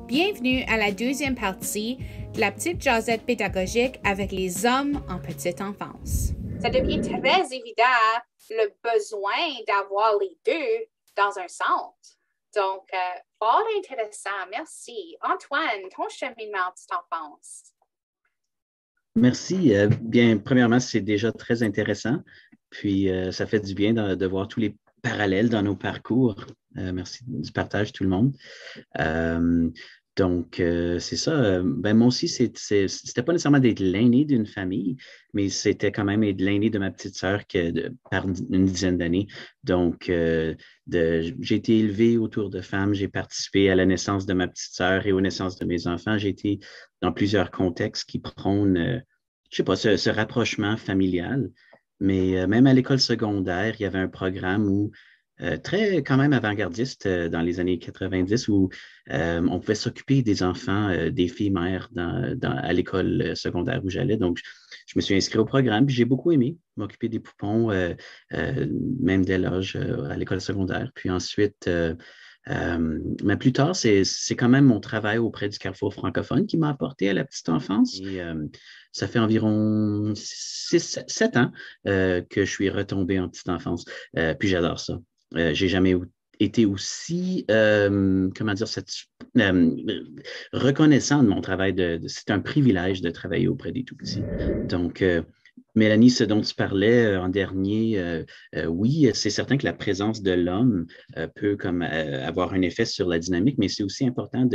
Bienvenue à la deuxième partie de la petite jasette pédagogique avec les hommes en petite enfance. Ça devient très évident le besoin d'avoir les deux dans un centre. Donc, fort intéressant. Merci. Antoine, ton cheminement en petite enfance. Merci. Bien, premièrement, c'est déjà très intéressant. Puis, ça fait du bien de voir tous les parallèles dans nos parcours. Merci du partage, tout le monde. Donc, c'est ça. Ben, moi aussi, c'était pas nécessairement d'être l'aîné d'une famille, mais c'était quand même être l'aîné de ma petite sœur par une dizaine d'années. Donc, j'ai été élevé autour de femmes. J'ai participé à la naissance de ma petite sœur et aux naissances de mes enfants. J'ai été dans plusieurs contextes qui prônent, je sais pas, ce rapprochement familial. Mais même à l'école secondaire, il y avait un programme où très quand même avant-gardiste dans les années 90 où on pouvait s'occuper des enfants, des filles mères à l'école secondaire où j'allais. Donc, je me suis inscrit au programme, puis j'ai beaucoup aimé m'occuper des poupons, même dès l'âge à l'école secondaire. Puis ensuite, mais plus tard, c'est quand même mon travail auprès du Carrefour francophone qui m'a apporté à la petite enfance. Et ça fait environ 7 ans que je suis retombé en petite enfance. Puis j'adore ça. J'ai jamais été aussi, comment dire, reconnaissant de mon travail. C'est un privilège de travailler auprès des tout-petits. Donc, Mélanie, ce dont tu parlais en dernier, oui, c'est certain que la présence de l'homme peut comme, avoir un effet sur la dynamique, mais c'est aussi important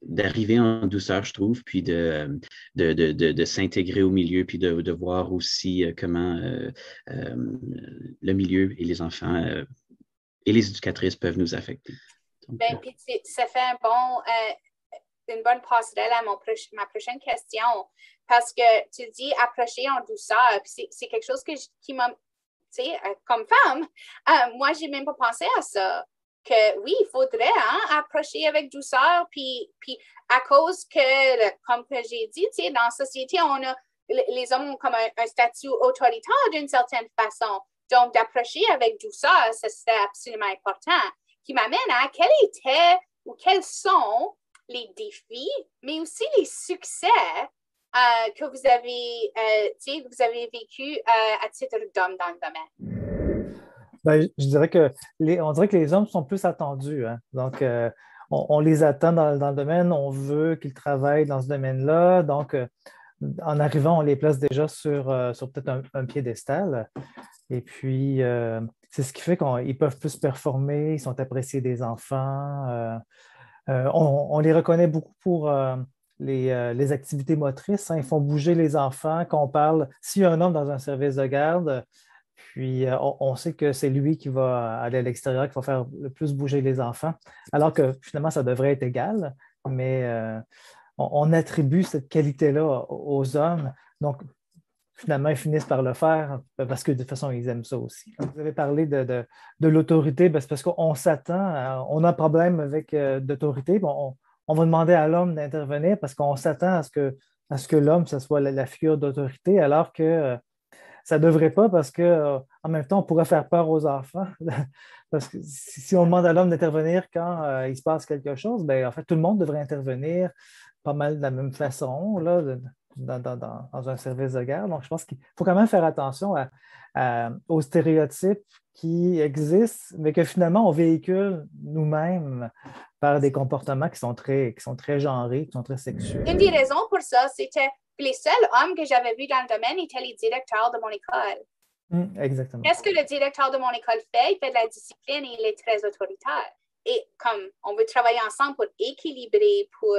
d'arriver en douceur, je trouve, puis de s'intégrer au milieu, puis de voir aussi comment le milieu et les enfants et les éducatrices peuvent nous affecter. Donc, puis ça fait une bonne passerelle à ma prochaine question, parce que tu dis approcher en douceur, puis c'est quelque chose qui m'a, tu sais, comme femme, moi, j'ai même pas pensé à ça, que oui, il faudrait approcher avec douceur, puis à cause que, comme que j'ai dit, tu sais, dans la société, les hommes ont comme un statut autoritaire d'une certaine façon. Donc, d'approcher avec douceur, ça serait absolument important. Qui m'amène à quels sont les défis, mais aussi les succès que vous avez vécu à titre d'homme dans le domaine. Ben, je dirais on dirait que les hommes sont plus attendus. Hein. Donc, on les attend dans le domaine, on veut qu'ils travaillent dans ce domaine-là. Donc, en arrivant, on les place déjà sur peut-être un piédestal. Et puis, c'est ce qui fait qu'ils peuvent plus performer, ils sont appréciés des enfants. On les reconnaît beaucoup pour les activités motrices. Hein. Ils font bouger les enfants. Quand on parle, s'il y a un homme dans un service de garde, puis on sait que c'est lui qui va aller à l'extérieur, qui va faire le plus bouger les enfants, alors que finalement, ça devrait être égal, mais on attribue cette qualité-là aux hommes. Donc, finalement, ils finissent par le faire parce que de toute façon, ils aiment ça aussi. Vous avez parlé de l'autorité, c'est parce qu'on s'attend, on a un problème avec d'autorité, on va demander à l'homme d'intervenir parce qu'on s'attend à ce que l'homme, ce soit la figure d'autorité, alors que ça ne devrait pas parce que en même temps, on pourrait faire peur aux enfants. Parce que si on demande à l'homme d'intervenir quand il se passe quelque chose, bien, en fait, tout le monde devrait intervenir pas mal de la même façon là, dans un service de garde. Donc, je pense qu'il faut quand même faire attention aux stéréotypes qui existent, mais que finalement, on véhicule nous-mêmes par des comportements qui sont très genrés, qui sont très sexuels. Une des raisons pour ça, c'était que les seuls hommes que j'avais vus dans le domaine étaient les directeurs de mon école. Exactement. Qu'est-ce que le directeur de mon école fait? Il fait de la discipline et il est très autoritaire. Et comme on veut travailler ensemble pour équilibrer, pour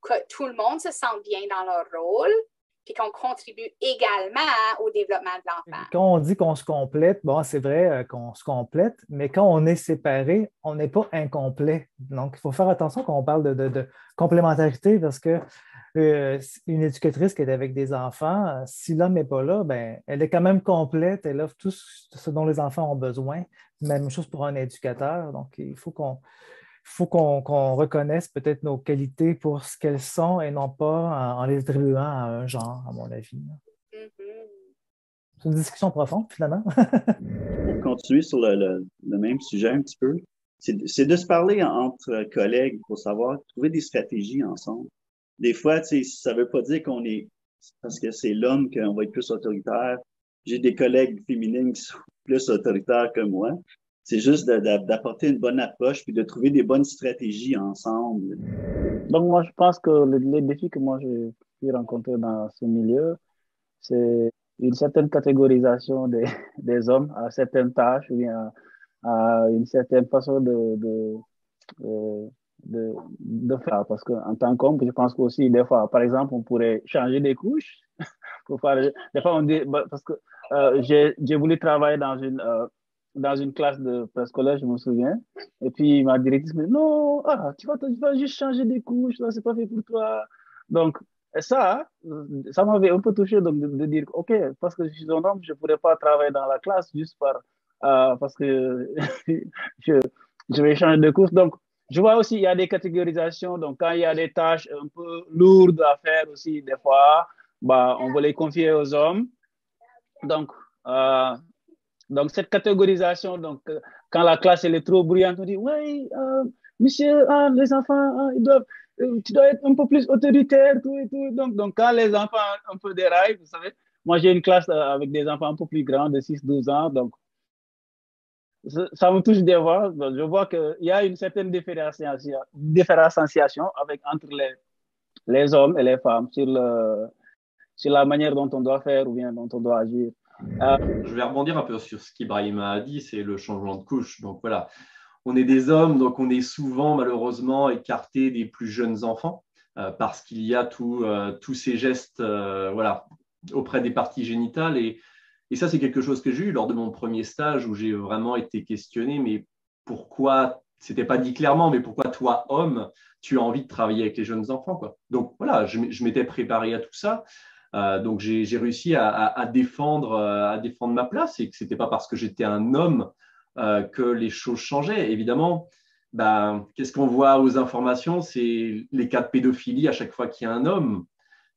que tout le monde se sente bien dans leur rôle, puis qu'on contribue également au développement de l'enfant. Quand on dit qu'on se complète, bon, c'est vrai qu'on se complète, mais quand on est séparé, on n'est pas incomplet. Donc, il faut faire attention quand on parle de complémentarité parce que une éducatrice qui est avec des enfants, si l'homme n'est pas là, ben, elle est quand même complète, elle offre tout ce dont les enfants ont besoin. Même chose pour un éducateur. Donc, il faut qu'on reconnaisse peut-être nos qualités pour ce qu'elles sont et non pas en les attribuant à un genre, à mon avis. C'est une discussion profonde, finalement. Pour continuer sur le même sujet un petit peu, c'est de se parler entre collègues pour savoir trouver des stratégies ensemble. Des fois, tu sais, ça veut pas dire qu'on est, parce que c'est l'homme qu'on va être plus autoritaire. J'ai des collègues féminines qui sont plus autoritaires que moi. C'est juste d'apporter une bonne approche puis de trouver des bonnes stratégies ensemble. Donc, moi, je pense que les défis que moi j'ai pu rencontrer dans ce milieu, c'est une certaine catégorisation des hommes à certaines tâches ou bien à une certaine façon euh, de faire. Parce qu'en tant qu'homme, je pense qu'aussi, des fois, par exemple, on pourrait changer des couches. Pour faire, des fois, on dit, parce que j'ai voulu travailler dans une classe de préscolaire, je me souviens. Et puis, ma directrice me dit, non, tu vas juste changer des couches, là, c'est pas fait pour toi. Donc, ça m'avait un peu touché donc, de dire, OK, parce que je suis un homme, je ne pourrais pas travailler dans la classe juste parce que je, je vais changer de course. Donc, je vois aussi, il y a des catégorisations. Donc, quand il y a des tâches un peu lourdes à faire aussi, des fois, bah, on va les confier aux hommes. Donc, cette catégorisation, donc, quand la classe elle est trop bruyante, on dit, oui, monsieur, les enfants, tu dois être un peu plus autoritaire, tout et tout. Donc, quand les enfants un peu déraillent, vous savez, moi, j'ai une classe avec des enfants un peu plus grands, de 6-12 ans, donc, ça me touche des fois. Je vois qu'il y a une certaine différenciation entre les hommes et les femmes sur la manière dont on doit faire ou bien dont on doit agir. Je vais rebondir un peu sur ce qu'Ibrahim a dit, c'est le changement de couche. Donc voilà, on est des hommes, donc on est souvent malheureusement écartés des plus jeunes enfants parce qu'il y a tous ces gestes voilà, auprès des parties génitales. Et ça, c'est quelque chose que j'ai eu lors de mon premier stage où j'ai vraiment été questionné, mais pourquoi, c'était pas dit clairement, mais pourquoi toi, homme, tu as envie de travailler avec les jeunes enfants, quoi. Donc voilà, je m'étais préparé à tout ça. Donc j'ai réussi à défendre ma place et que ce n'était pas parce que j'étais un homme que les choses changeaient. Évidemment, qu'est-ce qu'on voit aux informations? C'est les cas de pédophilie à chaque fois qu'il y a un homme.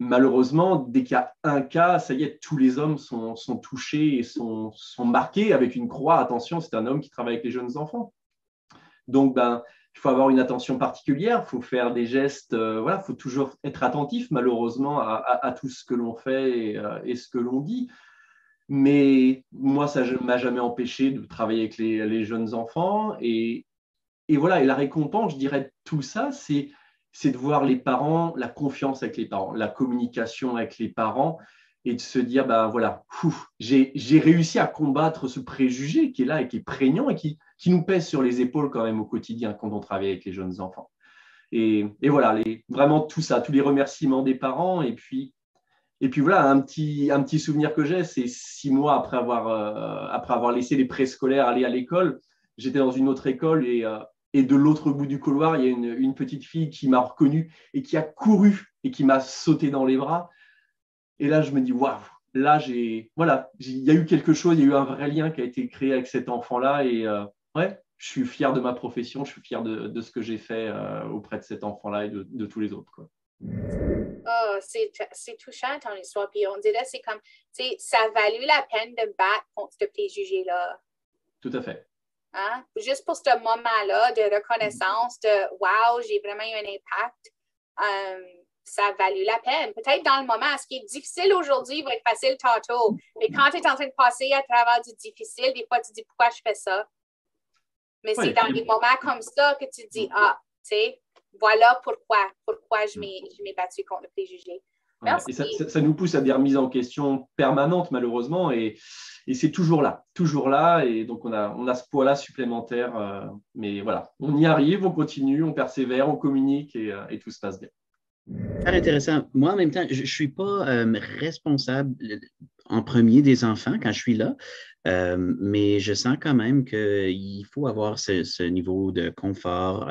Malheureusement, dès qu'il y a un cas, ça y est, tous les hommes sont touchés et sont marqués avec une croix. Attention, c'est un homme qui travaille avec les jeunes enfants. Donc, il faut avoir une attention particulière, il faut faire des gestes, voilà, il faut toujours être attentif, malheureusement, à tout ce que l'on fait et ce que l'on dit. Mais moi, ça ne m'a jamais empêché de travailler avec les jeunes enfants. Et voilà, et la récompense, je dirais, de tout ça, c'est de voir les parents, la confiance avec les parents, la communication avec les parents et de se dire, voilà, j'ai réussi à combattre ce préjugé qui est là et qui est prégnant et qui nous pèse sur les épaules quand même au quotidien quand on travaille avec les jeunes enfants. Et voilà, vraiment tout ça, tous les remerciements des parents. Et puis voilà, un petit souvenir que j'ai, c'est 6 mois après avoir laissé les préscolaires aller à l'école, j'étais dans une autre école et de l'autre bout du couloir, il y a une petite fille qui m'a reconnu et qui a couru et qui m'a sauté dans les bras. Et là, je me dis, waouh, là, il y a eu quelque chose, il y a eu un vrai lien qui a été créé avec cet enfant-là. Et ouais, je suis fier de ma profession, je suis fier de ce que j'ai fait auprès de cet enfant-là et de tous les autres, quoi. Oh, c'est touchant ton histoire. Puis on dirait, c'est comme, tu sais, ça a valu la peine de battre contre ce préjugé-là. Tout à fait. Hein? Juste pour ce moment-là de reconnaissance de wow, j'ai vraiment eu un impact. Ça a valu la peine. Peut-être dans le moment, ce qui est difficile aujourd'hui va être facile tantôt. Mais quand tu es en train de passer à travers du difficile, des fois, tu dis pourquoi je fais ça. Mais c'est dans des moments comme ça que tu dis, tu sais, voilà pourquoi je m'ai battue contre le préjugé. Et ça nous pousse à des remises en question permanentes, malheureusement, et c'est toujours là, et donc on a ce poids-là supplémentaire, mais voilà, on y arrive, on continue, on persévère, on communique, et tout se passe bien. Très intéressant. Moi, en même temps, je ne suis pas responsable en premier des enfants quand je suis là, mais je sens quand même qu'il faut avoir ce niveau de confort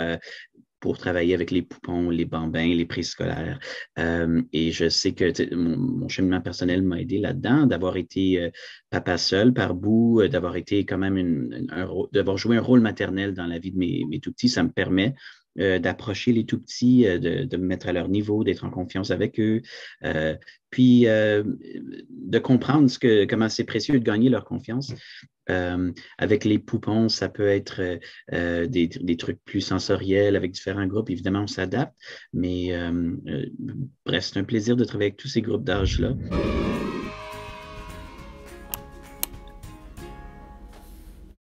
pour travailler avec les poupons, les bambins, les préscolaires. Et je sais que mon cheminement personnel m'a aidé là-dedans, d'avoir été papa seul par bout, d'avoir été quand même d'avoir joué un rôle maternel dans la vie de mes tout petits. Ça me permet d'approcher les tout-petits, de me mettre à leur niveau, d'être en confiance avec eux, puis de comprendre comment c'est précieux de gagner leur confiance. Avec les poupons, ça peut être des trucs plus sensoriels avec différents groupes. Évidemment, on s'adapte, mais bref, c'est un plaisir de travailler avec tous ces groupes d'âge-là.